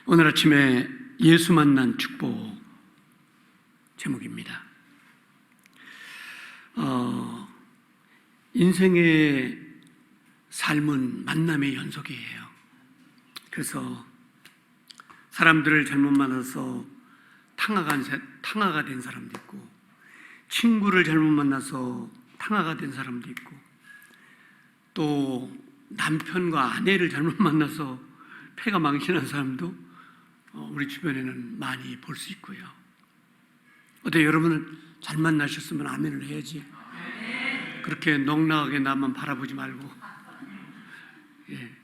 오늘 아침에 예수 만난 축복 제목입니다. 인생의 삶은 만남의 연속이에요. 그래서 사람들을 잘못 만나서 탕화가 된 사람도 있고, 친구를 잘못 만나서 탕화가 된 사람도 있고, 또 남편과 아내를 잘못 만나서 폐가 망신한 사람도 우리 주변에는 많이 볼 수 있고요. 어때, 여러분은 잘 만나셨으면 아멘을 해야지. 그렇게 넉넉하게 나만 바라보지 말고. 예.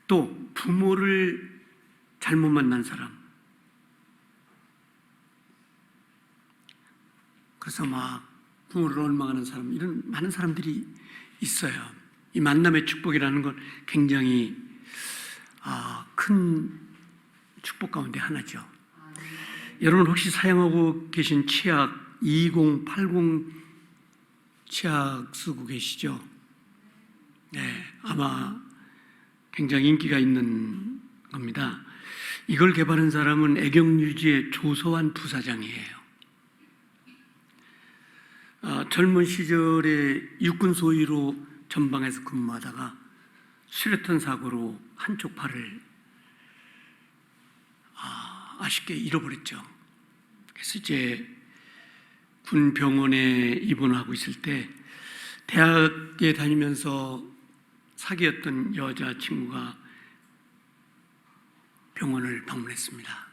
또 부모를 잘못 만난 사람, 그래서 막 부모를 원망하는 사람, 이런 많은 사람들이 있어요. 이 만남의 축복이라는 건 굉장히 큰 축복 가운데 하나죠. 여러분 혹시 사용하고 계신 치약 2080 치약 쓰고 계시죠? 네, 아마 굉장히 인기가 있는 겁니다. 이걸 개발한 사람은 애경유지의 조서환 부사장이에요. 젊은 시절에 육군 소위로 전방에서 근무하다가 수류탄 사고로 한쪽 팔을 아쉽게 잃어버렸죠. 그래서 이제 군 병원에 입원하고 있을 때 대학에 다니면서 사귀었던 여자친구가 병원을 방문했습니다.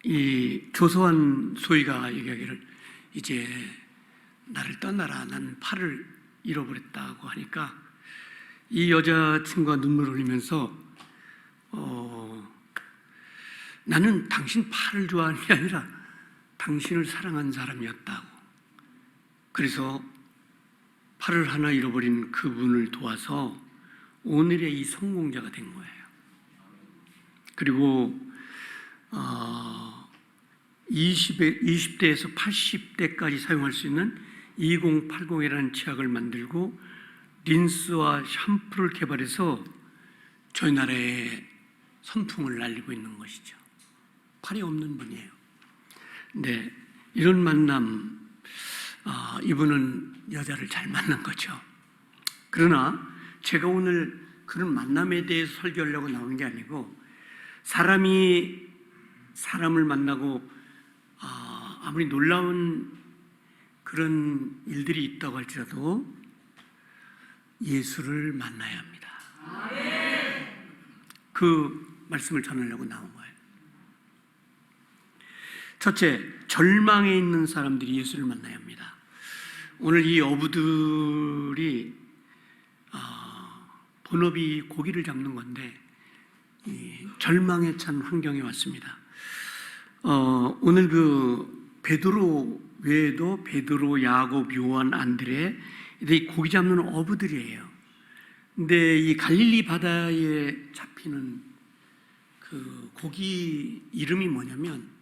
이 조서환 소위가 얘기하기를 이제 나를 떠나라, 난 팔을 잃어버렸다고 하니까 이 여자친구가 눈물을 흘리면서 나는 당신 팔을 좋아하는 게 아니라 당신을 사랑한 사람이었다고. 그래서 팔을 하나 잃어버린 그분을 도와서 오늘의 이 성공자가 된 거예요. 그리고 20대에서 80대까지 사용할 수 있는 2080이라는 치약을 만들고 린스와 샴푸를 개발해서 저희 나라에 선풍을 날리고 있는 것이죠. 팔이 없는 분이에요. 네, 이런 만남, 이분은 여자를 잘 만난 거죠. 그러나 제가 오늘 그런 만남에 대해서 설교하려고 나온 게 아니고, 사람이 사람을 만나고 아무리 놀라운 그런 일들이 있다고 할지라도 예수를 만나야 합니다. 그 말씀을 전하려고 나온 거예요. 첫째, 절망에 있는 사람들이 예수를 만나야 합니다. 오늘 이 어부들이 본업이 고기를 잡는 건데 절망에 찬 환경에 왔습니다. 오늘 그 베드로 외에도 베드로, 야곱, 요한, 안드레, 이 고기 잡는 어부들이에요. 근데 이 갈릴리 바다에 잡히는 그 고기 이름이 뭐냐면,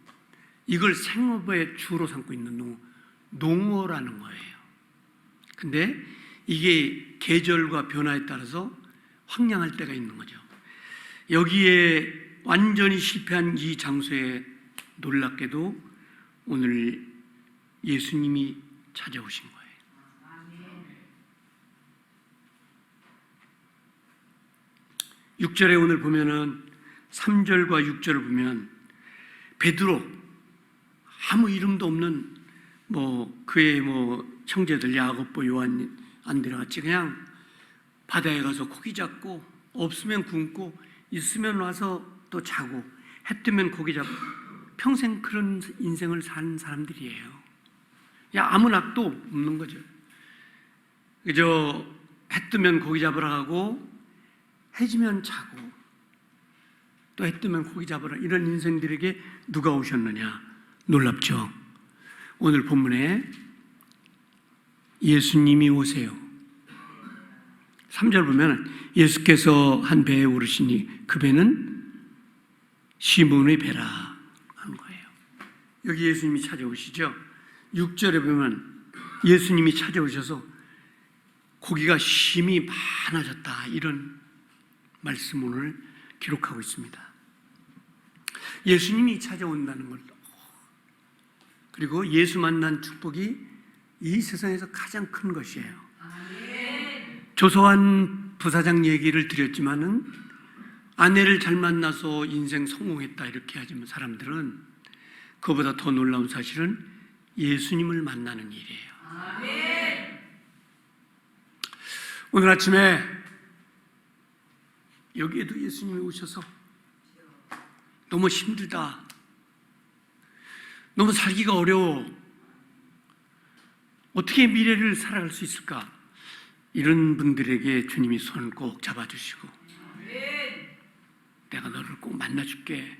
이걸 생업의 주로 삼고 있는 농어라는 거예요. 근데 이게 계절과 변화에 따라서 황량할 때가 있는 거죠. 여기에 완전히 실패한 이 장소에 놀랍게도 오늘 예수님이 찾아오신 거예요. 6절에 오늘 보면은 3절과 6절을 보면 베드로, 아무 이름도 없는 그의 형제들 야곱보, 요한, 안드레 같이 그냥 바다에 가서 고기 잡고, 없으면 굶고, 있으면 와서 또 자고, 해 뜨면 고기 잡고, 평생 그런 인생을 산 사람들이에요. 아무 낙도 없는 거죠. 그저 해 뜨면 고기 잡으러 가고, 해지면 자고, 또 해 뜨면 고기 잡으러, 이런 인생들에게 누가 오셨느냐? 놀랍죠? 오늘 본문에 예수님이 오세요. 3절 보면 예수께서 한 배에 오르시니 그 배는 시몬의 배라 하는 거예요. 여기 예수님이 찾아오시죠. 6절에 보면 예수님이 찾아오셔서 고기가 심히 많아졌다, 이런 말씀 오늘 기록하고 있습니다. 예수님이 찾아온다는 걸, 그리고 예수 만난 축복이 이 세상에서 가장 큰 것이에요. 조소한 부사장 얘기를 드렸지만은 아내를 잘 만나서 인생 성공했다 이렇게 하지만 사람들은 그보다 더 놀라운 사실은 예수님을 만나는 일이에요. 오늘 아침에 여기에도 예수님이 오셔서 너무 힘들다, 너무 살기가 어려워, 어떻게 미래를 살아갈 수 있을까, 이런 분들에게 주님이 손을 꼭 잡아주시고 내가 너를 꼭 만나줄게.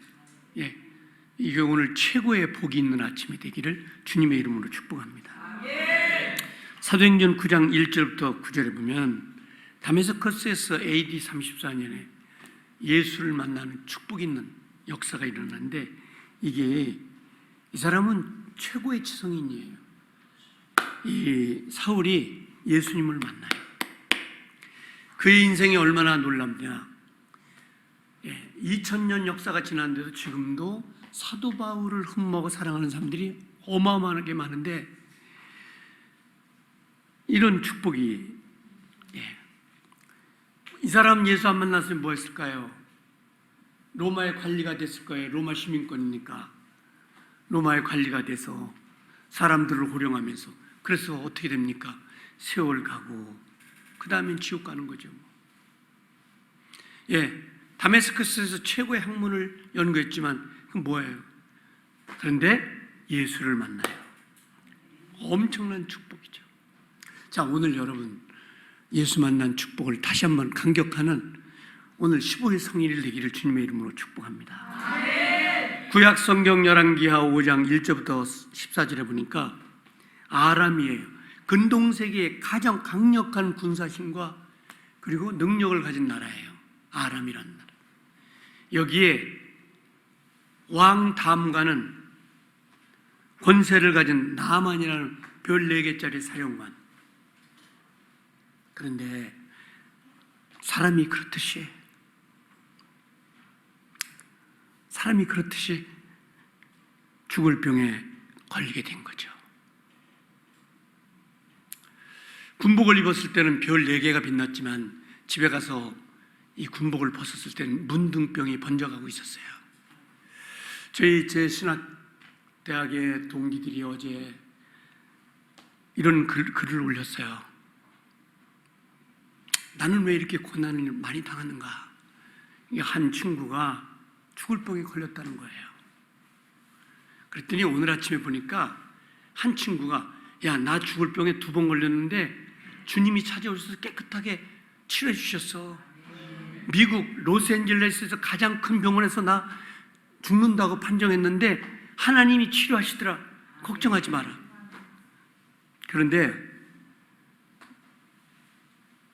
이게 오늘 최고의 복이 있는 아침이 되기를 주님의 이름으로 축복합니다. 사도행전 9장 1절부터 9절에 보면 다메스커스에서 AD 34년에 예수를 만나는 축복 있는 역사가 일어났는데, 이게 이 사람은 최고의 지성인이에요. 이 사울이 예수님을 만나요. 그의 인생이 얼마나 놀랍냐. 2000년 역사가 지났는데도 지금도 사도 바울을 흠모하고 사랑하는 사람들이 어마어마하게 많은데, 이런 축복이, 이 사람 예수 안 만났으면 뭐 했을까요? 로마의 관리가 됐을 거예요. 로마 시민권이니까 로마의 관리가 돼서 사람들을 호령하면서, 그래서 어떻게 됩니까? 세월 가고 그 다음엔 지옥 가는 거죠. 다메스커스에서 최고의 학문을 연구했지만 그건 뭐예요? 그런데 예수를 만나요. 엄청난 축복이죠. 자, 오늘 여러분 예수 만난 축복을 다시 한번 감격하는 오늘 15일 성일이 되기를 주님의 이름으로 축복합니다. 구약 성경 열왕기하 5장 1절부터 14절에 보니까 아람이에요. 근동세계의 가장 강력한 군사심과 그리고 능력을 가진 나라예요. 아람이라는 나라. 여기에 왕 다음과는 권세를 가진 나만이라는 별 4개짜리 사령관. 그런데 사람이 그렇듯이 죽을 병에 걸리게 된 거죠. 군복을 입었을 때는 별 4개가 빛났지만 집에 가서 이 군복을 벗었을 때는 문둥병이 번져가고 있었어요. 제 신학대학의 동기들이 어제 이런 글을 올렸어요. 나는 왜 이렇게 고난을 많이 당하는가? 한 친구가 죽을 병에 걸렸다는 거예요. 그랬더니 오늘 아침에 보니까 한 친구가, 야, 나 죽을 병에 2번 걸렸는데 주님이 찾아오셔서 깨끗하게 치료해 주셨어. 미국 로스앤젤레스에서 가장 큰 병원에서 나 죽는다고 판정했는데 하나님이 치료하시더라. 걱정하지 마라. 그런데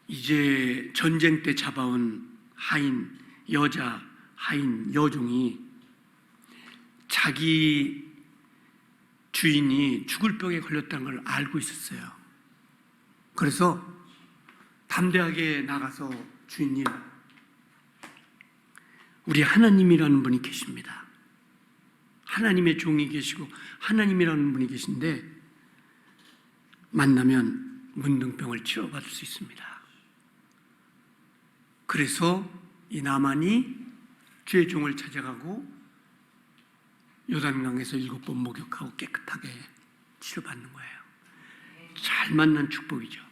이제 전쟁 때 잡아온 하인 여종이 자기 주인이 죽을 병에 걸렸다는 걸 알고 있었어요. 그래서 담대하게 나가서, 주인님, 우리 하나님이라는 분이 계십니다. 하나님의 종이 계시고 하나님이라는 분이 계신데 만나면 문둥병을 치료받을 수 있습니다. 그래서 이 나만이 주의 종을 찾아가고 요단강에서 7번 목욕하고 깨끗하게 치료받는 거예요. 잘 만난 축복이죠.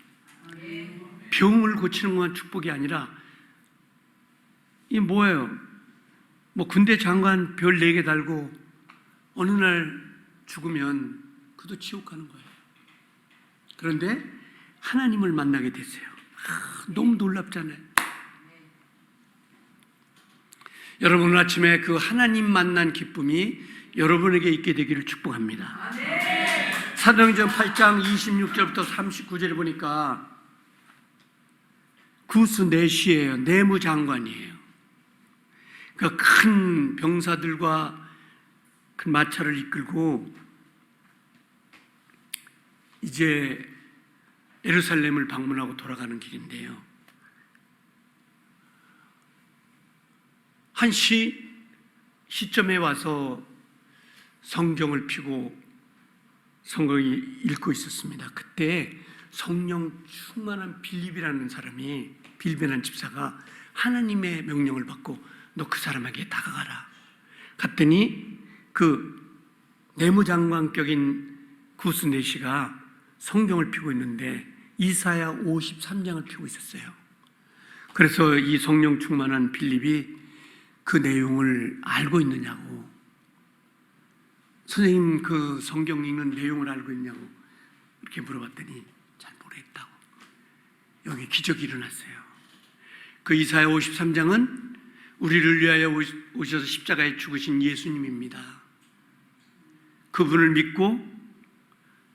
병을 고치는 건 축복이 아니라 이 뭐예요? 뭐 군대 장관 별 4개 달고 어느 날 죽으면 그도 지옥 가는 거예요. 그런데 하나님을 만나게 됐어요. 너무 놀랍잖아요. 여러분, 오늘 아침에 그 하나님 만난 기쁨이 여러분에게 있게 되기를 축복합니다. 사도행전 8장 26절부터 39절에 보니까 구스 내시예요. 내무장관이에요. 그 큰 병사들과 그 마차를 이끌고 이제 예루살렘을 방문하고 돌아가는 길인데요. 한 시점에 와서 성경을 펴고 성경을 읽고 있었습니다. 그때 성령 충만한 빌립이라는 사람이, 빌립이라는 집사가 하나님의 명령을 받고 너 그 사람에게 다가가라. 갔더니 그 내무장관격인 구스네시가 성경을 펴고 있는데 이사야 53장을 펴고 있었어요. 그래서 이 성령 충만한 빌립이 그 내용을 알고 있느냐고, 선생님 그 성경 읽는 내용을 알고 있냐고 이렇게 물어봤더니 잘 모르겠다고. 여기 기적이 일어났어요. 그 이사야 53장은 우리를 위하여 오셔서 십자가에 죽으신 예수님입니다. 그분을 믿고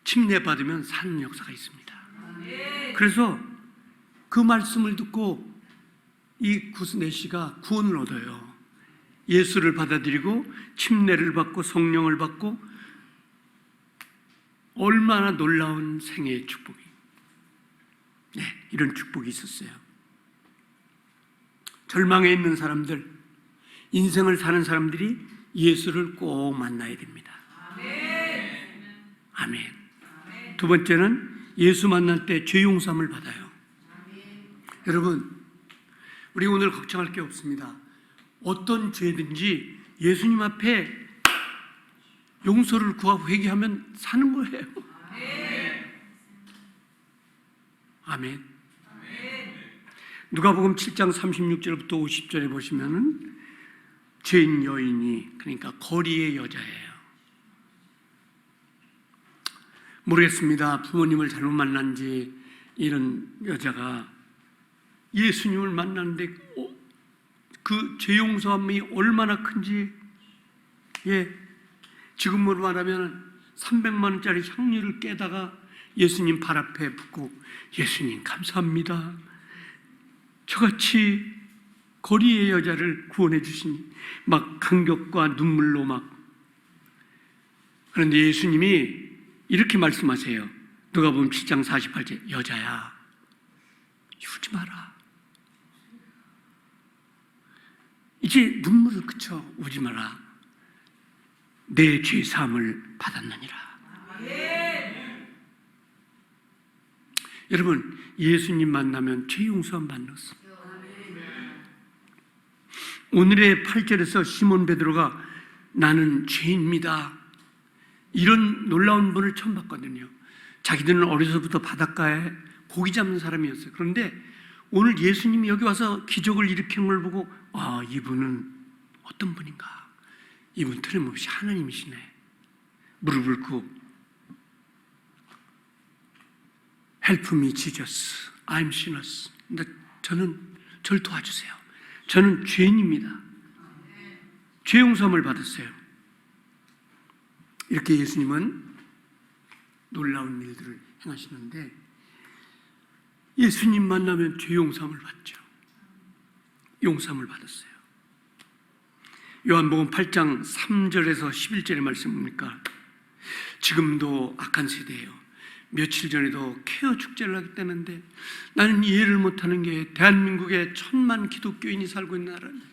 침례받으면 사는 역사가 있습니다. 그래서 그 말씀을 듣고 이 구스네시가 구원을 얻어요. 예수를 받아들이고 침례를 받고 성령을 받고, 얼마나 놀라운 생애의 축복이, 이런 축복이 있었어요. 절망에 있는 사람들, 인생을 사는 사람들이 예수를 꼭 만나야 됩니다. 아멘. 두 번째는 예수 만날 때 죄 용서함을 받아요. 여러분, 우리 오늘 걱정할 게 없습니다. 어떤 죄든지 예수님 앞에 용서를 구하고 회개하면 사는 거예요. 아멘. 누가복음 7장 36절부터 50절에 보시면은 죄인 여인이, 그러니까 거리의 여자예요. 모르겠습니다. 부모님을 잘못 만난지 이런 여자가 예수님을 만났는데 그 죄 용서함이 얼마나 큰지, 지금으로 말하면 300만 원짜리 향유를 깨다가 예수님 발 앞에 붓고, 예수님 감사합니다. 저같이 거리의 여자를 구원해 주시니 막 감격과 눈물로 막. 그런데 예수님이 이렇게 말씀하세요. 누가복음 7장 48절, 여자야 울지 마라. 이제 눈물을 그쳐 우지 마라. 내 죄 사함을 받았느니라. 여러분, 예수님 만나면 죄 용서함 받았어. 오늘의 8절에서 시몬 베드로가 나는 죄인입니다, 이런 놀라운 분을 처음 봤거든요. 자기들은 어려서부터 바닷가에 고기 잡는 사람이었어요. 그런데 오늘 예수님이 여기 와서 기적을 일으키는 걸 보고, 아, 이분은 어떤 분인가? 이분 틀림없이 하나님이시네. 무릎을 꿇고 Help me, Jesus. I'm sinners. 저를 도와주세요. 저는 죄인입니다. 죄 용서함을 받았어요. 이렇게 예수님은 놀라운 일들을 행하시는데, 예수님 만나면 죄 용서함을 받죠. 용서함을 받았어요. 요한복음 8장 3절에서 11절의 말씀 뭡니까? 지금도 악한 세대예요. 며칠 전에도 케어 축제를 하겠다는데 나는 이해를 못하는 게, 대한민국에 1000만 기독교인이 살고 있는 나라입니다.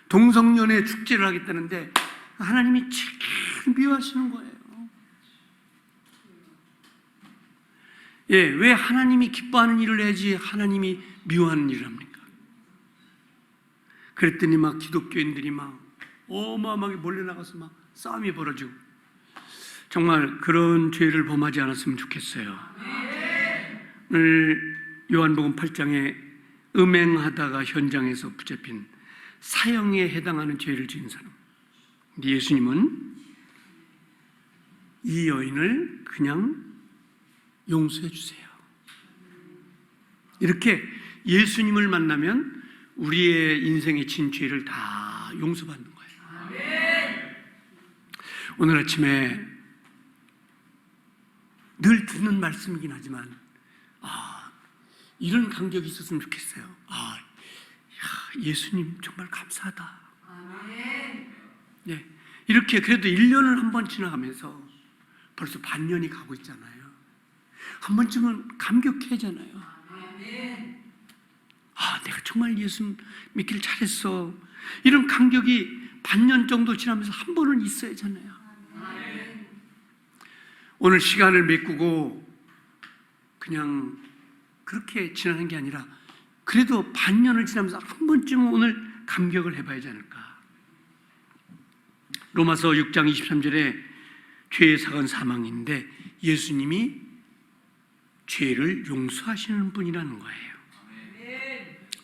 동성연애 축제를 하겠다는데 하나님이 제일 미워하시는 거예요. 왜 하나님이 기뻐하는 일을 해야지 하나님이 미워하는 일을 합니까? 그랬더니 막 기독교인들이 막 어마어마하게 몰려나가서 막 싸움이 벌어지고, 정말 그런 죄를 범하지 않았으면 좋겠어요. 오늘 요한복음 8장에 음행하다가 현장에서 붙잡힌 사형에 해당하는 죄를 지은 사람, 근데 예수님은 이 여인을 그냥 용서해 주세요. 이렇게 예수님을 만나면 우리의 인생에 진 죄를 다 용서받는 거예요. 오늘 아침에 늘 듣는 말씀이긴 하지만, 이런 간격이 있었으면 좋겠어요. 예수님 정말 감사하다. 이렇게 그래도 1년을 한 번 지나가면서 벌써 반년이 가고 있잖아요. 한 번쯤은 감격해잖아요. 내가 정말 예수 믿길 잘했어. 이런 감격이 반년 정도 지나면서 한 번은 있어야 하잖아요. 오늘 시간을 메꾸고 그냥 그렇게 지나는 게 아니라 그래도 반년을 지나면서 한 번쯤은 오늘 감격을 해봐야 하지 않을까. 로마서 6장 23절에 죄의 사건 사망인데 예수님이 죄를 용서하시는 분이라는 거예요.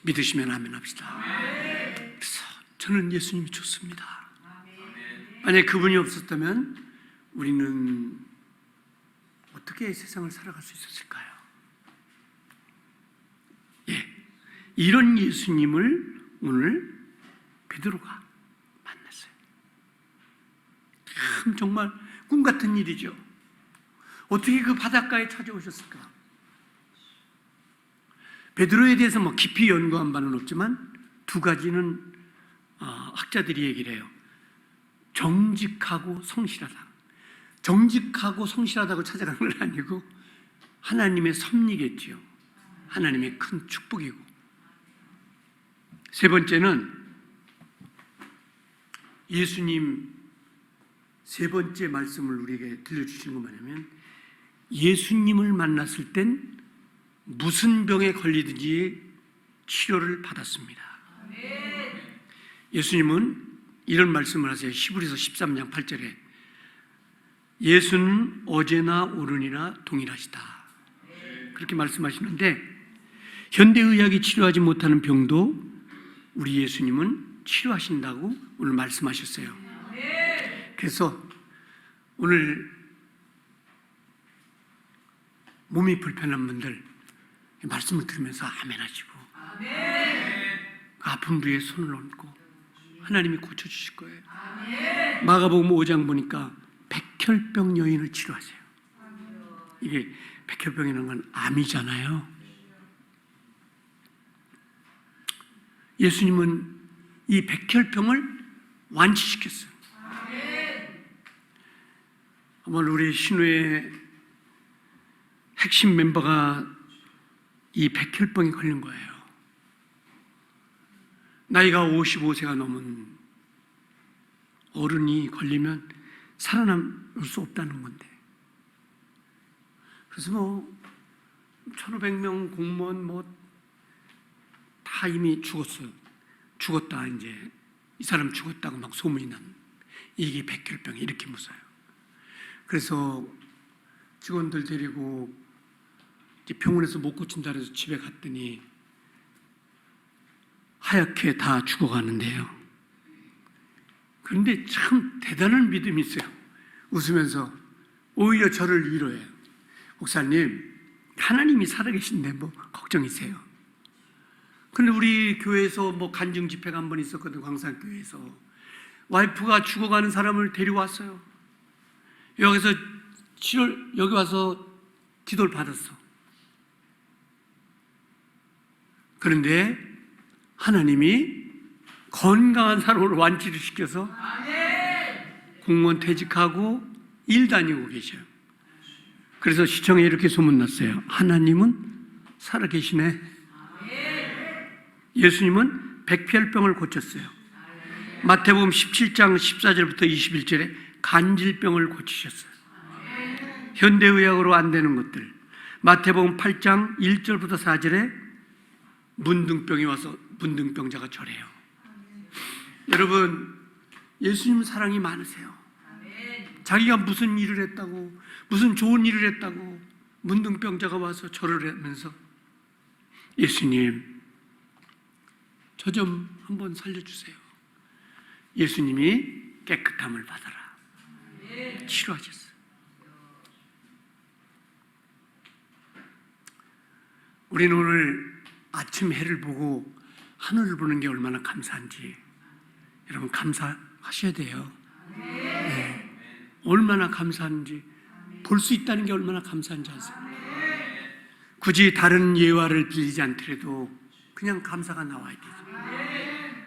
믿으시면 아멘 합시다. 그래서 저는 예수님이 좋습니다. 만약에 그분이 없었다면 우리는 어떻게 세상을 살아갈 수 있었을까요? 이런 예수님을 오늘 베드로가 만났어요. 참 정말 꿈 같은 일이죠. 어떻게 그 바닷가에 찾아오셨을까? 베드로에 대해서 뭐 깊이 연구한 바는 없지만 두 가지는 학자들이 얘기를 해요. 정직하고 성실하다. 정직하고 성실하다고 찾아간 건 아니고 하나님의 섭리겠지요. 하나님의 큰 축복이고. 세 번째는 예수님 세 번째 말씀을 우리에게 들려주시는 건 뭐냐면 예수님을 만났을 땐 무슨 병에 걸리든지 치료를 받았습니다. 예수님은 이런 말씀을 하세요. 히브리서 13장 8절에 예수는 어제나 오늘이나 동일하시다. 그렇게 말씀하시는데 현대의학이 치료하지 못하는 병도 우리 예수님은 치료하신다고 오늘 말씀하셨어요. 그래서 오늘 몸이 불편한 분들 말씀을 들으면서 아멘 하시고 아픈 부위에 손을 얹고 하나님이 고쳐주실 거예요. 마가복음 5장 보니까 백혈병 여인을 치료하세요. 이게 백혈병이라는 건 암이잖아요. 예수님은 이 백혈병을 완치시켰어요. 한번 우리 신우의 핵심 멤버가 이 백혈병에 걸린 거예요. 나이가 55세가 넘은 어른이 걸리면 살아남을 수 없다는 건데. 그래서 1,500명 공무원 다 이미 죽었어요. 죽었다 이제 이 사람 죽었다고 막 소문이 난. 이게 백혈병이 이렇게 무서워요. 그래서 직원들 데리고 병원에서 못 고친다 해서 집에 갔더니 하얗게 다 죽어가는데요. 그런데 참 대단한 믿음이 있어요. 웃으면서 오히려 저를 위로해요. 목사님, 하나님이 살아계신데 뭐 걱정이세요? 근데 우리 교회에서 간증 집회가 한 번 있었거든. 광산교회에서 와이프가 죽어가는 사람을 데려왔어요. 여기 와서 기도를 받았어. 그런데 하나님이 건강한 사람으로 완치를 시켜서 공무원 퇴직하고 일 다니고 계셔요. 그래서 시청에 이렇게 소문났어요. 하나님은 살아계시네. 예수님은 백혈병을 고쳤어요. 마태복음 17장 14절부터 21절에 간질병을 고치셨어요. 현대의학으로 안 되는 것들. 마태복음 8장 1절부터 4절에 문둥병이 와서 문둥병자가 절해요. 여러분, 예수님 사랑이 많으세요. 자기가 무슨 일을 했다고, 무슨 좋은 일을 했다고 문둥병자가 와서 절을 하면서 예수님, 저 좀 한번 살려주세요. 예수님이 깨끗함을 받아라. 치료하셨어요. 우리는 오늘 아침 해를 보고 하늘을 보는 게 얼마나 감사한지 여러분 감사하셔야 돼요. 네. 얼마나 감사한지 볼 수 있다는 게 얼마나 감사한지 아세요? 굳이 다른 예화를 빌리지 않더라도 그냥 감사가 나와야 되죠.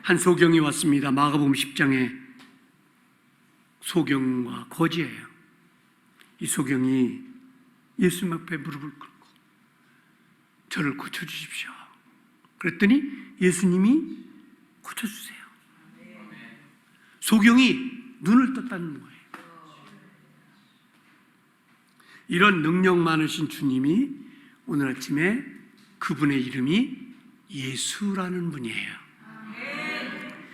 한 소경이 왔습니다. 마가복음 10장에 소경과 거지예요. 이 소경이 예수님 앞에 무릎을 꿇고 저를 고쳐주십시오. 그랬더니 예수님이 고쳐주세요. 소경이 눈을 떴다는 거예요. 이런 능력 많으신 주님이 오늘 아침에 그분의 이름이 예수라는 분이에요.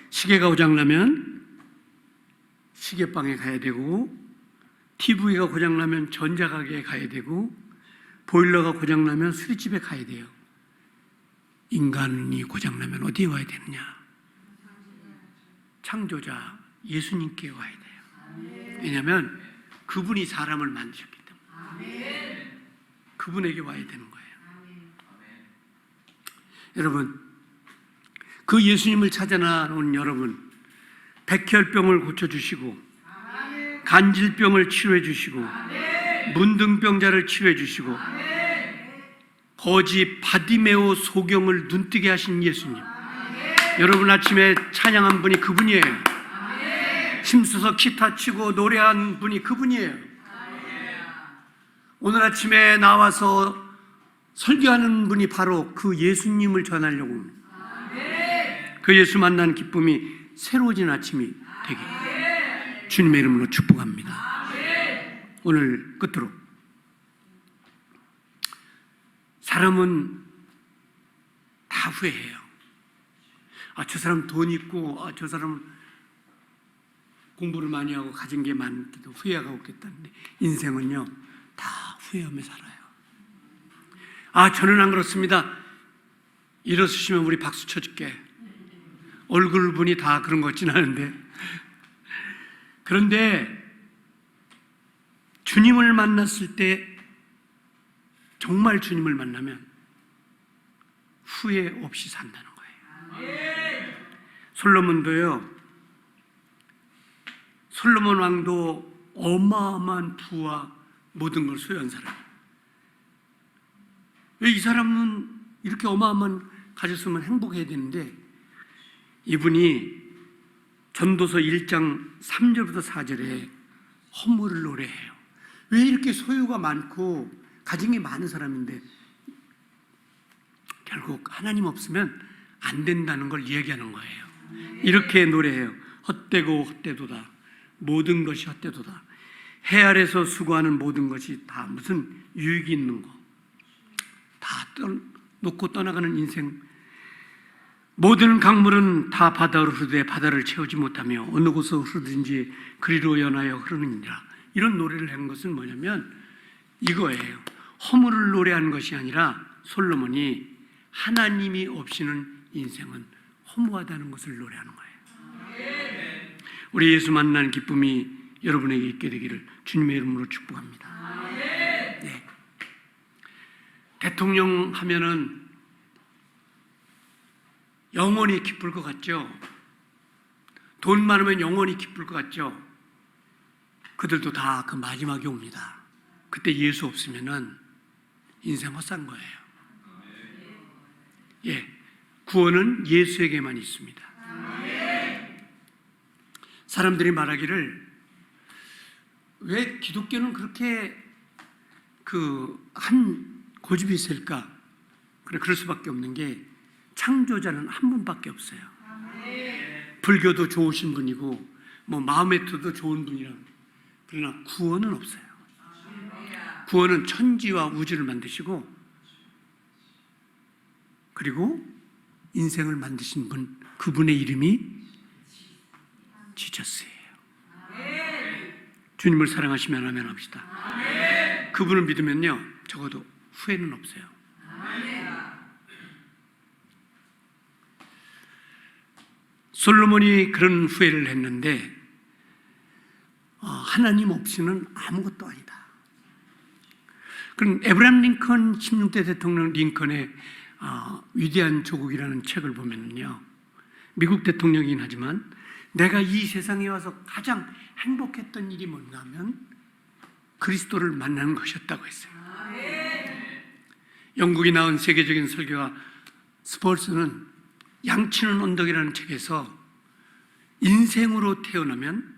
시계가 고장나면 시계방에 가야 되고, TV가 고장나면 전자가게에 가야 되고, 보일러가 고장나면 수리집에 가야 돼요. 인간이 고장나면 어디에 와야 되느냐? 창조자 예수님께 와야 돼요. 왜냐하면 그분이 사람을 만드셨기 때문에 그분에게 와야 되는 거예요. 여러분, 그 예수님을 찾아 나온 여러분, 백혈병을 고쳐주시고, 간질병을 치료해 주시고, 문둥병자를 치료해 주시고, 거지 바디메오 소경을 눈뜨게 하신 예수님, 여러분 아침에 찬양한 분이 그분이에요. 힘써서 기타 치고 노래한 분이 그분이에요. 오늘 아침에 나와서 설교하는 분이 바로 그 예수님을 전하려고 합니다. 그 예수 만난 기쁨이 새로워진 아침이 되게 주님의 이름으로 축복합니다. 오늘 끝으로, 사람은 다 후회해요. 저 사람 돈 있고, 저 사람은 공부를 많이 하고 가진 게 많기도 후회가 없겠다는데, 인생은요 다 후회하며 살아요. 저는 안 그렇습니다. 일어서시면 우리 박수 쳐줄게. 얼굴 분이 다 그런 것 같진 않은데, 그런데 주님을 만났을 때, 정말 주님을 만나면 후회 없이 산다는 거예요. 솔로몬도요, 솔로몬 왕도 어마어마한 부와 모든 걸 소유한 사람이에요. 왜 이 사람은 이렇게 어마어마한 가졌으면 행복해야 되는데, 이분이 전도서 1장 3절부터 4절에 허물을 노래해요. 왜 이렇게 소유가 많고 가진 게 많은 사람인데 결국 하나님 없으면 안 된다는 걸 이야기하는 거예요. 이렇게 노래해요. 헛되고 헛되도다. 모든 것이 헛되도다. 해 아래서 수고하는 모든 것이 다 무슨 유익이 있는 거. 다 놓고 떠나가는 인생. 모든 강물은 다 바다로 흐르되 바다를 채우지 못하며 어느 곳으로 흐르든지 그리로 연하여 흐르느니라. 이런 노래를 한 것은 뭐냐면 이거예요. 허물을 노래하는 것이 아니라 솔로몬이 하나님이 없이는 인생은 허무하다는 것을 노래하는 거예요. 우리 예수 만나는 기쁨이 여러분에게 있게 되기를 주님의 이름으로 축복합니다. 네. 대통령 하면은 영원히 기쁠 것 같죠? 돈 많으면 영원히 기쁠 것 같죠? 그들도 다 그 마지막이 옵니다. 그때 예수 없으면은 인생 헛산 거예요. 구원은 예수에게만 있습니다. 사람들이 말하기를, 왜 기독교는 그렇게 한 고집이 있을까? 그럴 수밖에 없는 게, 창조자는 한 분밖에 없어요. 불교도 좋으신 분이고, 마호메트도 좋은 분이라. 그러나 구원은 없어요. 구원은 천지와 우주를 만드시고, 그리고 인생을 만드신 분, 그분의 이름이 지저스예요. 주님을 사랑하시면 아멘 합시다. 그분을 믿으면요, 적어도 후회는 없어요. 솔로몬이 그런 후회를 했는데, 하나님 없이는 아무것도 아니다. 그럼 에브라임 링컨 16대 대통령 링컨의 위대한 조국이라는 책을 보면요, 미국 대통령이긴 하지만 내가 이 세상에 와서 가장 행복했던 일이 뭔가 하면 그리스도를 만나는 것이었다고 했어요. 영국이 나온 세계적인 설교가 스폴스는 양치는 언덕이라는 책에서 인생으로 태어나면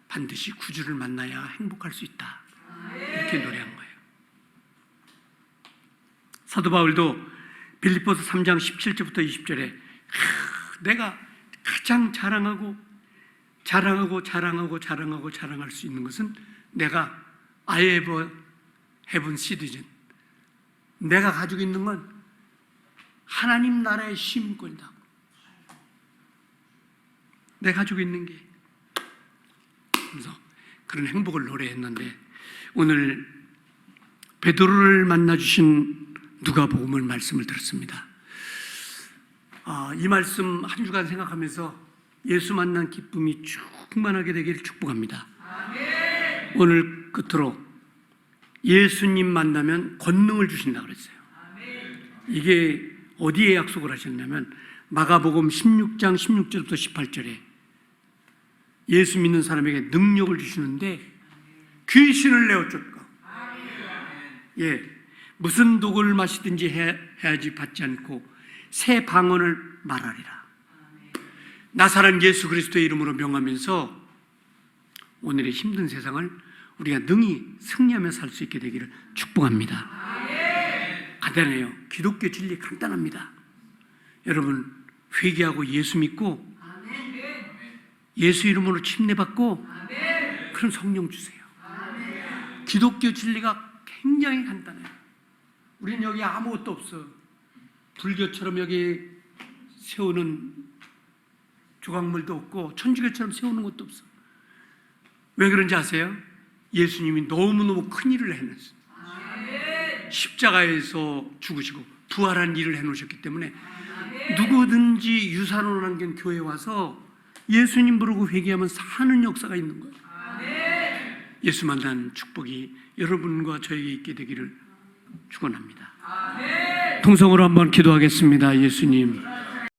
반드시 구주를 만나야 행복할 수 있다, 이렇게 노래한 거예요. 사도 바울도 빌립보서 3장 17절부터 20절에 내가 가장 자랑할 수 있는 것은 내가 I have heaven citizen, 내가 가지고 있는 건 하나님 나라의 시민권이다. 내가 가지고 있는 게. 그래서 그런 행복을 노래했는데 오늘 베드로를 만나주신 누가복음을 말씀을 들었습니다. 이 말씀 한 주간 생각하면서 예수 만난 기쁨이 충만하게 되기를 축복합니다. 아멘. 오늘 끝으로 예수님 만나면 권능을 주신다고 그랬어요. 아멘. 이게 어디에 약속을 하셨냐면 마가복음 16장 16절부터 18절에 예수 믿는 사람에게 능력을 주시는데 귀신을 내어 쫓고 무슨 독을 마시든지 해야지 받지 않고 새 방언을 말하리라. 나사렛 예수 그리스도의 이름으로 명하면서 오늘의 힘든 세상을 우리가 능히 승리하며 살 수 있게 되기를 축복합니다. 간단해요. 기독교 진리 간단합니다. 여러분 회개하고 예수 믿고 예수 이름으로 침례받고 그럼 성령 주세요. 기독교 진리가 굉장히 간단해요. 우리는 여기 아무것도 없어. 불교처럼 여기 세우는 조각물도 없고 천주교처럼 세우는 것도 없어. 왜 그런지 아세요? 예수님이 너무너무 큰 일을 해냈어요. 십자가에서 죽으시고 부활한 일을 해놓으셨기 때문에 누구든지 유산으로 남긴 교회에 와서 예수님 부르고 회개하면 사는 역사가 있는 거예요. 예수 만난 축복이 여러분과 저에게 있게 되기를 축원합니다. 통성으로 한번 기도하겠습니다. 예수님,